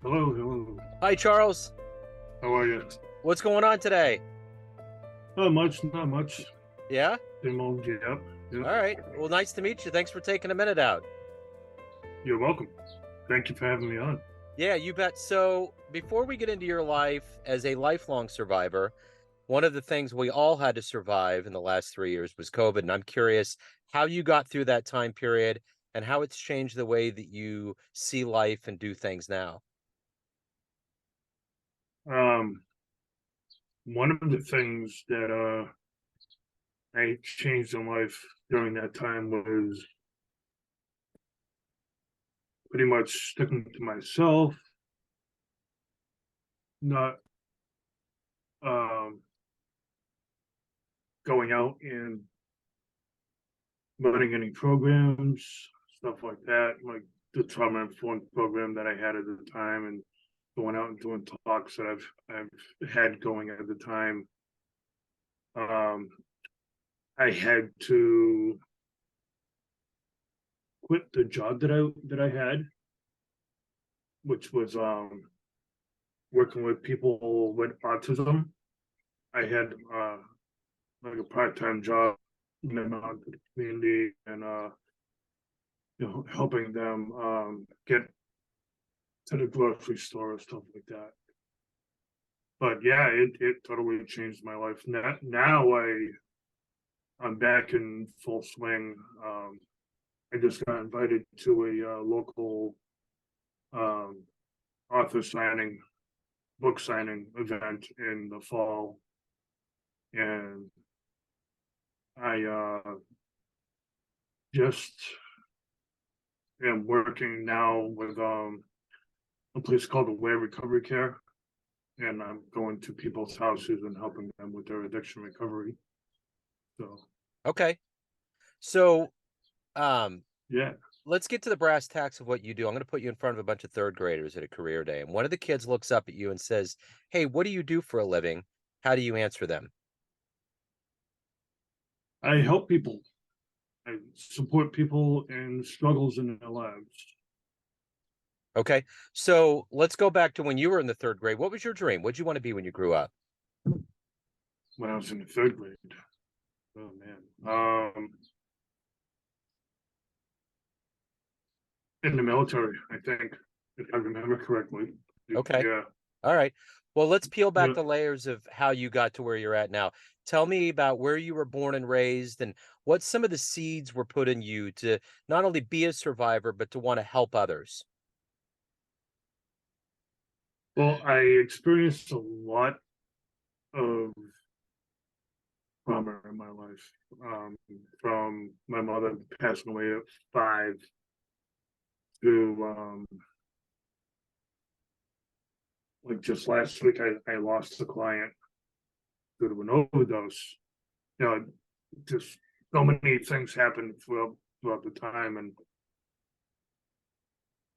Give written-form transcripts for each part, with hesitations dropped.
Hello, hello. Hi, Charles. How are you? What's going on today? Not much, not much. Yeah? Same old, yep, yep. All right. Well, nice to meet you. Thanks for taking a minute out. You're welcome. Thank you for having me on. Yeah, you bet. So, before we get into your life as a lifelong survivor, one of the things we all had to survive in the last 3 years was COVID. And I'm curious how you got through that time period and how it's changed the way that you see life and do things now. Um, One of the things that I changed in life during that time was pretty much sticking to myself, not um going out and running any programs, stuff like that, like the trauma informed program that I had at the time, and going out and doing talks that I've had going at the time. Um, I had to quit the job that I had, which was working with people with autism. I had like a part-time job in the community and helping them get to the grocery store or stuff like that. But yeah, it totally changed my life. Now I'm back in full swing. I just got invited to a local um, author signing, book signing event in the fall, and I just am working now with a place called Aware Recovery Care, and I'm going to people's houses and helping them with their addiction recovery. So Okay. So, um, yeah, let's get to the brass tacks of what you do. I'm going to put you in front of a bunch of third graders at a career day. And one of the kids looks up at you and says, "Hey, what do you do for a living?" How do you answer them? I help people. I support people in struggles in their lives. Okay. So let's go back to when you were in the third grade. What was your dream? What did you want to be when you grew up? When I was in the third grade, oh man, in the military, I think, if I remember correctly. Okay. Yeah, All right. Well, let's peel back yeah. the layers of how you got to where you're at now. Tell me about where you were born and raised and what some of the seeds were put in you to not only be a survivor, but to want to help others. Well, I experienced a lot of trauma in my life, from my mother passing away at 5 to like just last week, I lost a client due to an overdose. You know, just so many things happened throughout the time, and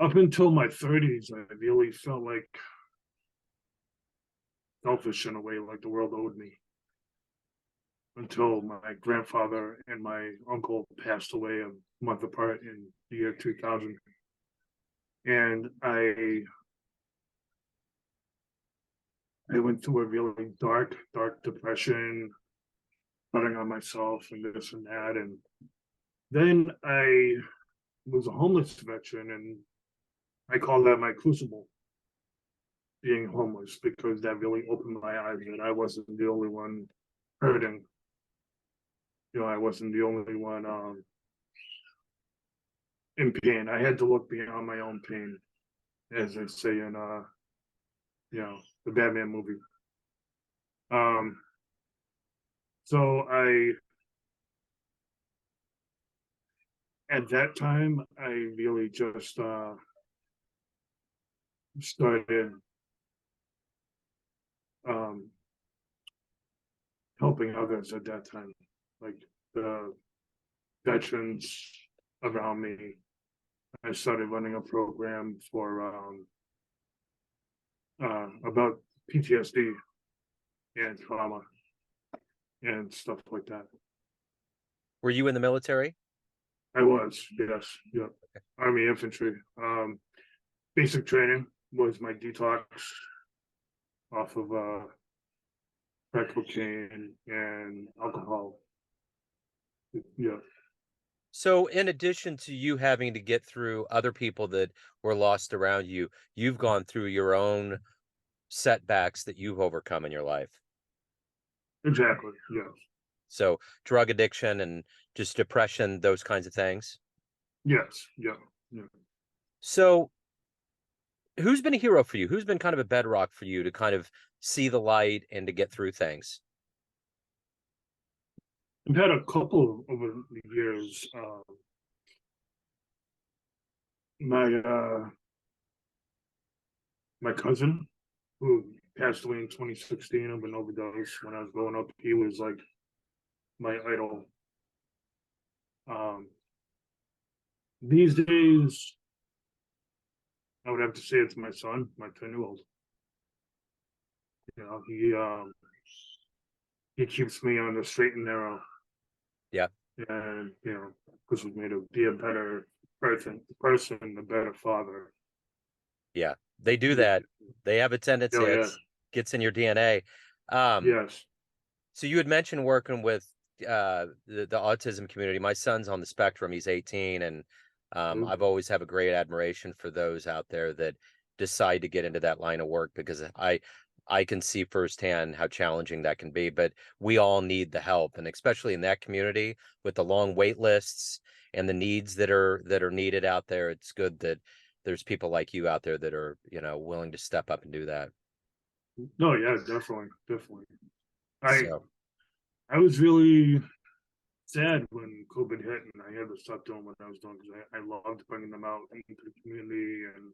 up until my 30s, I really felt like selfish in a way, like the world owed me. Until my grandfather and my uncle passed away a month apart in the year 2000, and I went through a really dark depression, putting on myself and this and that, and then I was a homeless veteran, and I call that my crucible, being homeless, because that really opened my eyes that I wasn't the only one hurting. I wasn't the only one in pain. I had to look beyond my own pain, as they say in the Batman movie. Um, so I at that time I really just started um, helping others at that time, like the veterans around me. I started running a program for about PTSD and trauma and stuff like that. Were you in the military? I was, yes, yep. Army infantry, basic training, was my detox off of crack cocaine and alcohol. Yeah, So, in addition to you having to get through other people that were lost around you, you've gone through your own setbacks that you've overcome in your life. exactly. Yes, So, drug addiction and just depression, those kinds of things. yes, yeah, yeah. So, who's been a hero for you? Who's been kind of a bedrock for you to kind of see the light and to get through things? I've had a couple over the years. My my cousin, who passed away in 2016 of an overdose when I was growing up, he was like my idol. Um, these days, I would have to say it's my son, my 10-year-old. You know, he keeps me on the straight and narrow, Yeah. and pushes me to be a better person, a better father. Yeah. They do Yeah, that. They have a tendency, oh yeah, it gets in your DNA. Um, yes. so you had mentioned working with the autism community. My son's on the spectrum. He's 18, and Mm. I've always have a great admiration for those out there that decide to get into that line of work because I can see firsthand how challenging that can be. But we all need the help, and especially in that community with the long wait lists and the needs that are needed out there, it's good that there's people like you out there that are, willing to step up and do that. No, yeah, definitely, definitely. I So I was really sad when COVID hit and I had to stop doing what I was doing because I loved bringing them out into the community and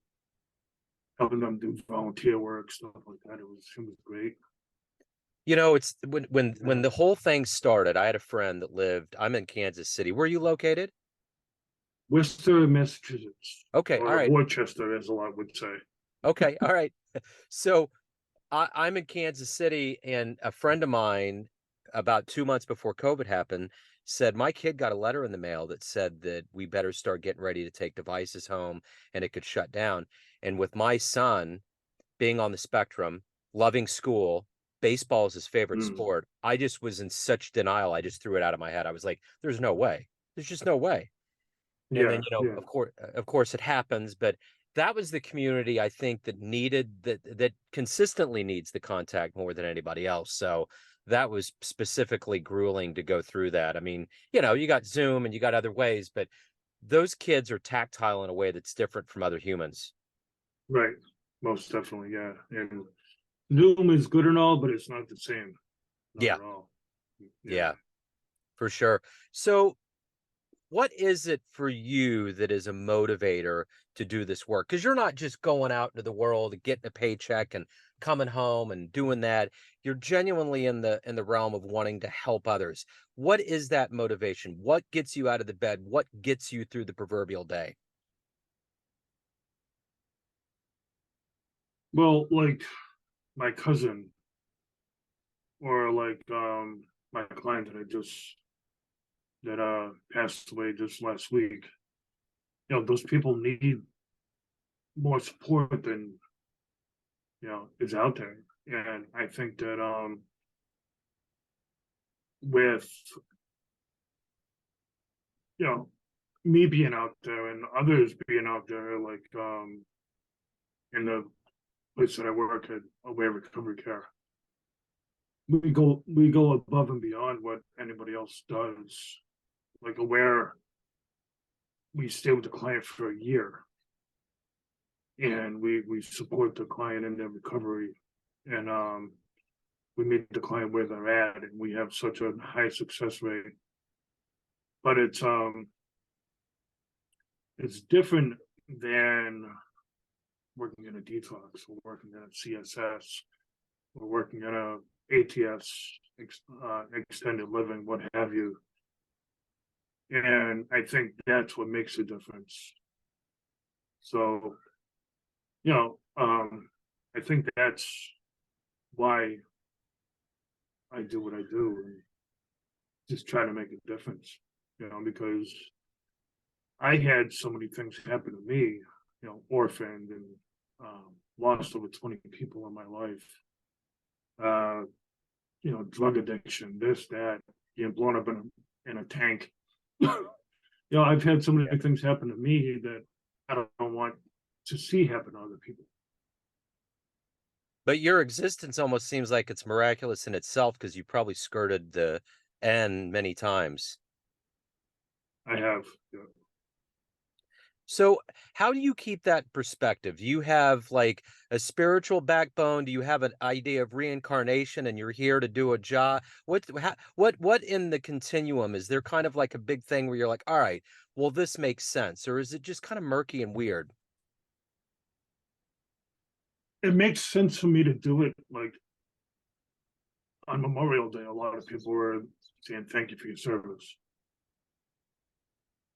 helping them do volunteer work, stuff like that. It was great. it's when Yeah. the whole thing started, I had a friend that lived, I'm in Kansas City. Where are you located? Worcester, Massachusetts, Okay, all or right. Worcester, as a lot would say. Okay, all right. So I'm in Kansas City, and a friend of mine, about 2 months before COVID happened, said my kid got a letter in the mail that said that we better start getting ready to take devices home and it could shut down. And with my son being on the spectrum, loving school, baseball is his favorite Mm. sport. I just was in such denial. I just threw it out of my head. I was like, there's no way. There's just no way. And then, Yeah, yeah, of course it happens, but that was the community I think that needed that consistently needs the contact more than anybody else. So that was specifically grueling to go through that. I mean, you got Zoom and you got other ways, but those kids are tactile in a way that's different from other humans. right. Most definitely, yeah. And Zoom is good and all, but it's not the same. Not Yeah, at all. Yeah. yeah, for sure. So what is it for you that is a motivator to do this work? Because you're not just going out into the world and getting a paycheck and coming home and doing that. You're genuinely in the realm of wanting to help others. What is that motivation? What gets you out of the bed? What gets you through the proverbial day? Well, like my cousin or like my client that passed away just last week. Those people need more support than is out there. And I think that with you know me being out there and others being out there, like in the place that I work at, Aware Recovery Care, we go above and beyond what anybody else does. Like Aware, we stay with the client for a year, and we support the client in their recovery, and we meet the client where they're at, and we have such a high success rate. But it's different than working in a detox or working in a CSS or working in a ATS, extended living, what have you. And I think that's what makes a difference. So, I think that's why I do what I do and just try to make a difference, because I had so many things happen to me, orphaned and lost over 20 people in my life. Uh, drug addiction, this, that, getting blown up in a tank. I've had so many things happen to me that I don't want to see happen to other people. But your existence almost seems like it's miraculous in itself because you probably skirted the end many times. I have, So, how do you keep that perspective? Do you have like a spiritual backbone? Do you have an idea of reincarnation and you're here to do a job? What in the continuum is there kind of like a big thing where you're like, all right, well, this makes sense, or is it just kind of murky and weird? it makes sense for me to do it. Like on Memorial Day, a lot of people were saying thank you for your service,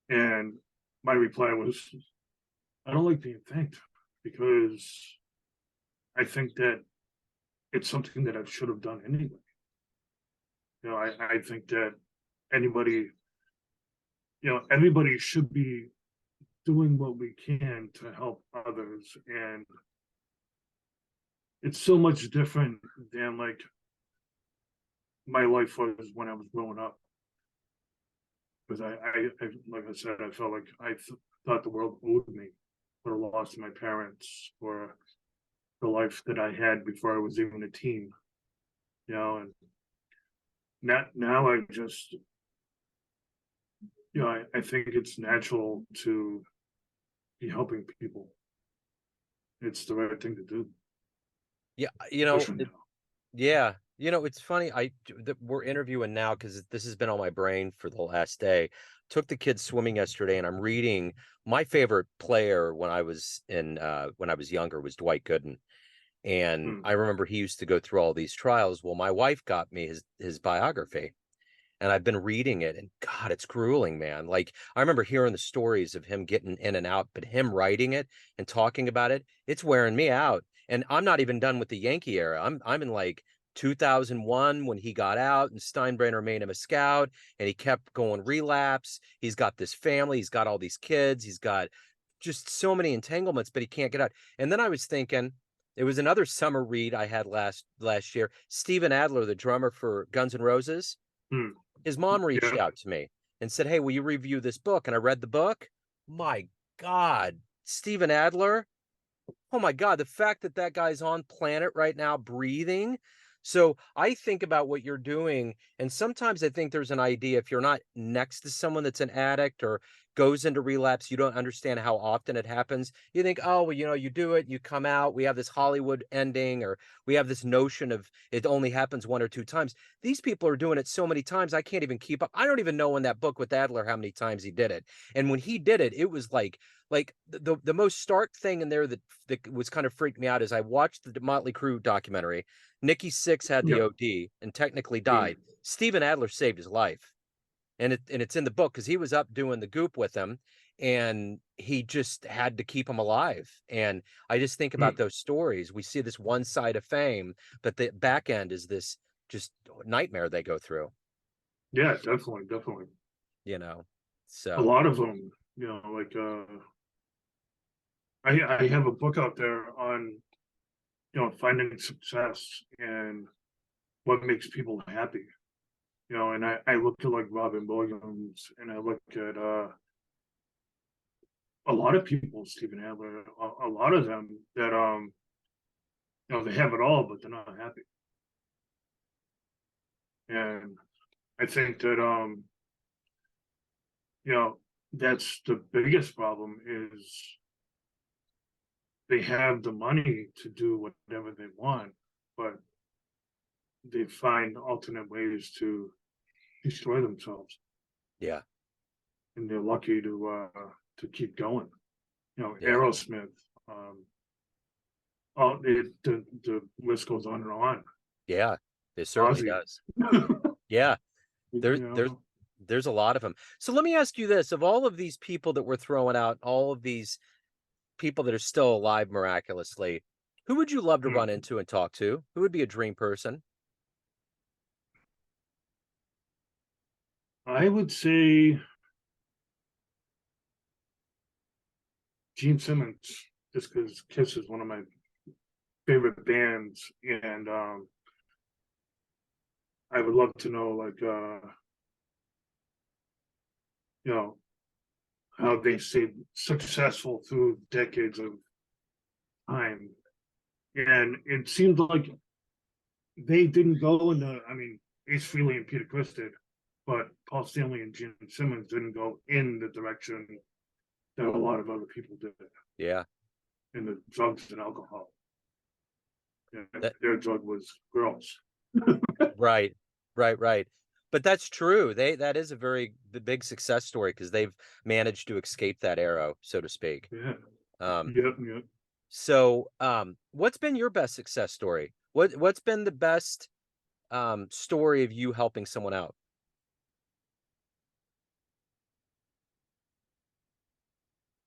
and my reply was, I don't like being thanked because I think that it's something that I should have done anyway. I think that anybody, everybody should be doing what we can to help others. And it's so much different than like my life was when I was growing up. Because like I said, I felt like thought the world owed me for the loss of my parents, for the life that I had before I was even a teen, and now I just, I think it's natural to be helping people. It's the right thing to do, Yeah, especially now. yeah, it's funny. We're interviewing now because this has been on my brain for the last day. Took the kids swimming yesterday, and I'm reading my favorite player when I was younger was Dwight Gooden. And Hmm. I remember he used to go through all these trials. Well, my wife got me his biography, and I've been reading it, and God, it's grueling, man. Like I remember hearing the stories of him getting in and out, but him writing it and talking about it, it's wearing me out. And I'm not even done with the Yankee era. I'm in like 2001 when he got out and Steinbrenner made him a scout and he kept going relapse. He's got this family, he's got all these kids, he's got just so many entanglements, but he can't get out. And then I was thinking, it was another summer read I had last year. Steven Adler, the drummer for Guns N' Roses, Hmm. his mom reached Yeah. out to me and said, "Hey, will you review this book?" And I read the book. My God, Steven Adler. Oh my God, the fact that that guy's on planet right now breathing. So I think about what you're doing, and sometimes I think there's an idea if you're not next to someone that's an addict or goes into relapse, you don't understand how often it happens. You think, oh, well, you do it, you come out, we have this Hollywood ending, or we have this notion of it only happens one or two times. These people are doing it so many times, I can't even keep up. I don't even know in that book with Adler how many times he did it. And when he did it, it was like the most stark thing in there that was kind of freaked me out is I watched the Motley Crue documentary. Nikki Sixx had the Yeah. OD and technically Hmm. died. Steven Adler saved his life, and it's in the book because he was up doing the goop with him, and he just had to keep him alive. And I just think about Hmm. those stories. We see this one side of fame, but the back end is this just nightmare they go through. Yeah, definitely, definitely. You know, A so lot of them, like I have a book out there on finding success and what makes people happy. And I look at like Robin Williams, and I look at a lot of people, Stephen Adler, a lot of them that they have it all, but they're not happy. And I think that you know that's the biggest problem is they have the money to do whatever they want, but they find alternate ways to destroy themselves, yeah, and they're lucky to keep going. yeah, Aerosmith, um, the list goes on and on. yeah. It certainly Ozzy, does. Yeah. you There, there's know, there's a lot of them. So let me ask you this: of all of these people that we're throwing out, all of these people that are still alive miraculously, who would you love to hmm, run into and talk to? Who would be a dream person? I would say Gene Simmons. just because Kiss is one of my favorite bands, and I would love to know, like, you know, how they stayed successful through decades of time. And it seemed like they didn't go in the, I mean, Ace Frehley and Peter Criss did, but Paul Stanley and Gene Simmons didn't go in the direction that a lot of other people did Yeah. in the drugs and alcohol. And That their drug was girls. right. Right, right. But that's true. That is a very big success story because they've managed to escape that arrow, so to speak. Yeah. Um, Yep. so what's been your best success story? What's been the best story of you helping someone out?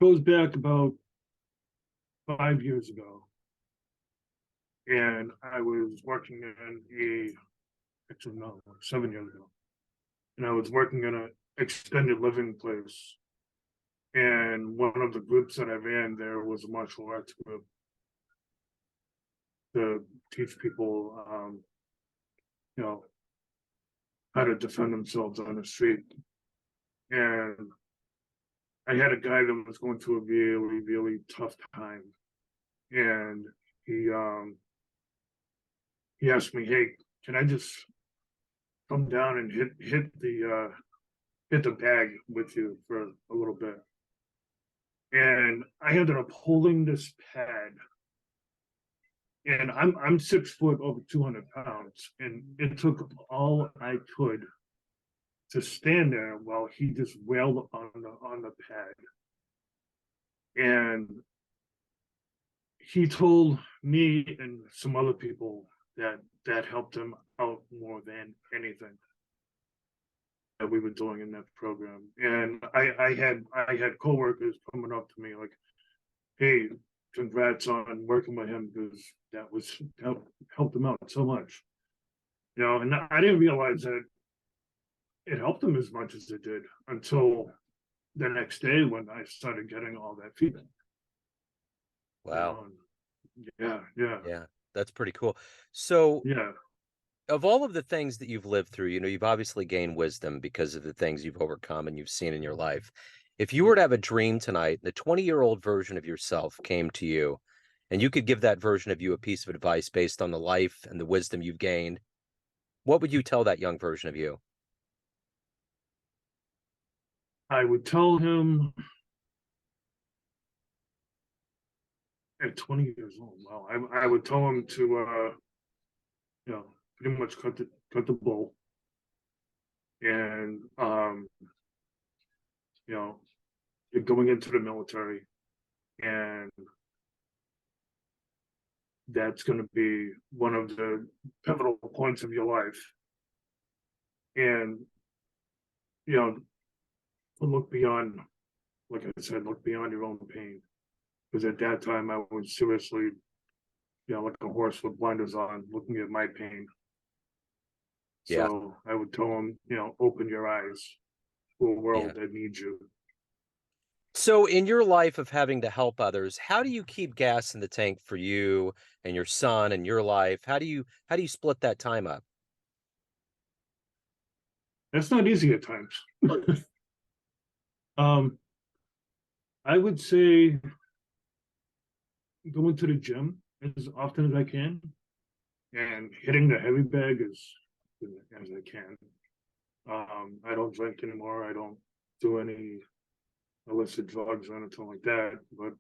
Goes back about 5 years ago. And I was working in actually, no, 7 years ago. And I was working in an extended living place. And one of the groups that I ran there was a martial arts group to teach people, you know, how to defend themselves on the street. And I had a guy that was going through a really tough time. And he um he asked me, "Hey, can I just come down and hit the bag with you for a little bit?" And I ended up holding this pad, and I'm 6 foot, over 200 pounds, and it took all I could to stand there while he just wailed on the pad. And he told me and some other people that helped him out more than anything that we were doing in that program. And I had coworkers coming up to me like, "Hey, congrats on working with him because that helped him out so much." And I didn't realize that it helped him as much as it did until the next day when I started getting all that feedback. You Wow. know, and yeah, Yeah, that's pretty cool. So, yeah. of all of the things that you've lived through, you've obviously gained wisdom because of the things you've overcome and you've seen in your life. If you were to have a dream tonight, the 20-year-old version of yourself came to you, and you could give that version of you a piece of advice based on the life and the wisdom you've gained, what would you tell that young version of you? I would tell him at 20 years old. Well, I would tell him to pretty much cut the bull, and you know you're going into the military, and that's going to be one of the pivotal points of your life. And you know look beyond, like I said, look beyond your own pain, because at that time I was seriously, like a horse with blinders on, looking at my pain. Yeah, So I would tell them, open your eyes to a yeah. world that needs you. So, in your life of having to help others, how do you keep gas in the tank for you and your son and your life? How do you split that time up? That's not easy at times. um, I would say going to the gym as often as I can and hitting the heavy bag as I can. I don't drink anymore. I don't do any illicit drugs or anything like that. But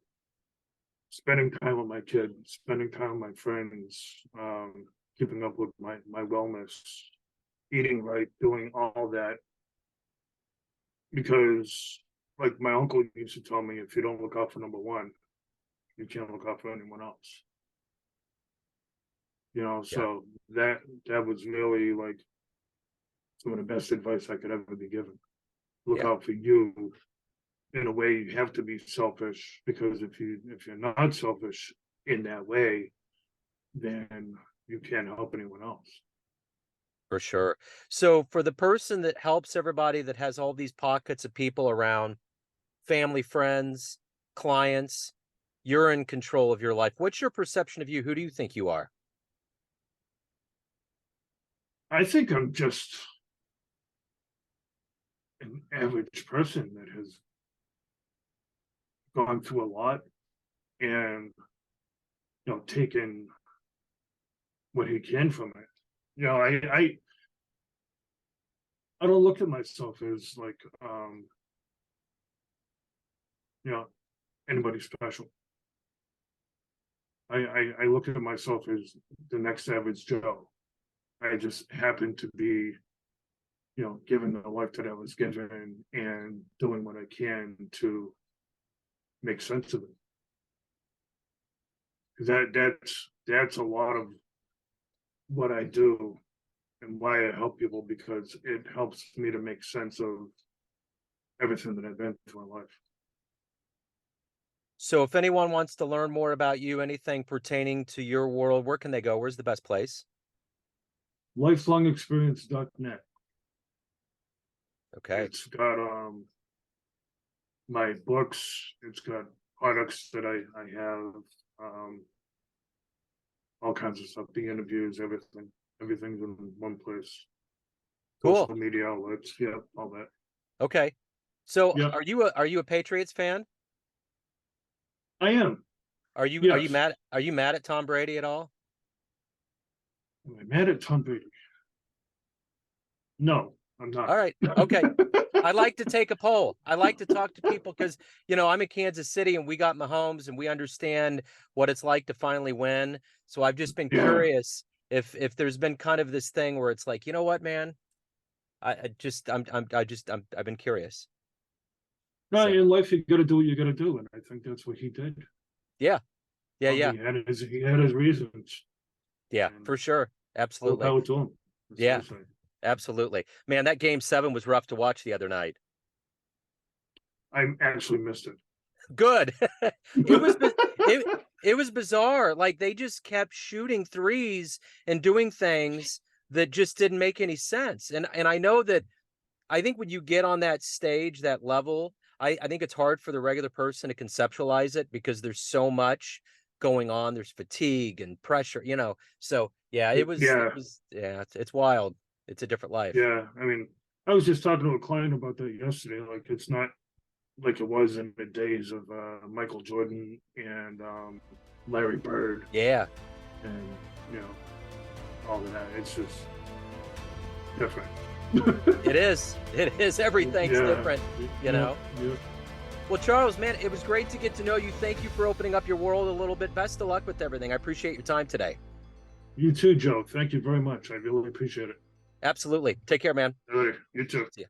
spending time with my kids, spending time with my friends, keeping up with my wellness, eating right, doing all that. Because, like my uncle used to tell me, if you don't look out for number one, you can't look out for anyone else. Yeah, So that was really like some of the best advice I could ever be given. Look yeah. out for you. In a way, you have to be selfish, because if you're not selfish in that way, then you can't help anyone else. For sure. So for the person that helps everybody, that has all these pockets of people around, family, friends, clients, you're in control of your life. What's your perception of you? Who do you think you are? I think I'm just an average person that has gone through a lot and taken what he can from it. I don't look at myself as like you know anybody special. I look at myself as the next average Joe. I just happen to be, given the life that I was given and doing what I can to make sense of it. Because that's a lot of what I do and why I help people, because it helps me to make sense of everything that I've been through in life. So if anyone wants to learn more about you, anything pertaining to your world, where can they go? Where's the best place? Lifelongexperience.net. Okay. It's got my books, it's got products that I have, all kinds of stuff, the interviews, everything's in one place. Cool. Social media outlets, yeah, all that. Okay. So Yeah, are you a Patriots fan? I am. Are you Yes. mad at Tom Brady at all? Am I mad at Tom Brady? No, I'm All not. right. Okay. I like to take a poll. I like to talk to people because, I'm in Kansas City and we got Mahomes and we understand what it's like to finally win. So I've just been Yeah. curious if there's been kind of this thing where it's like, you know what, man, I've been curious. No, So in life you gotta do what you gotta do, and I think that's what he did. yeah, yeah, yeah, He had his reasons, yeah, and for sure. all the Absolutely. power to him. That's what I Yeah, say. absolutely. Man, that game 7 was rough to watch the other night. I actually missed it. Good. It was it it was bizarre. Like they just kept shooting threes and doing things that just didn't make any sense. And I know that I think when you get on that stage, that level, I think it's hard for the regular person to conceptualize it because there's so much going on. There's fatigue and pressure. So yeah, Yeah, it's wild. It's a different life. yeah. I mean, I was just talking to a client about that yesterday. Like, it's not like it was in the days of Michael Jordan and Larry Bird Yeah, and you know all of that. It's just different. it is. It is. Everything's Yeah. different, you know. Yeah. Well, Charles, man, it was great to get to know you. Thank you for opening up your world a little bit. Best of luck with everything. I appreciate your time today. You too, Joe. Thank you very much. I really appreciate it. Absolutely. Take care, man. All right, you too. See ya.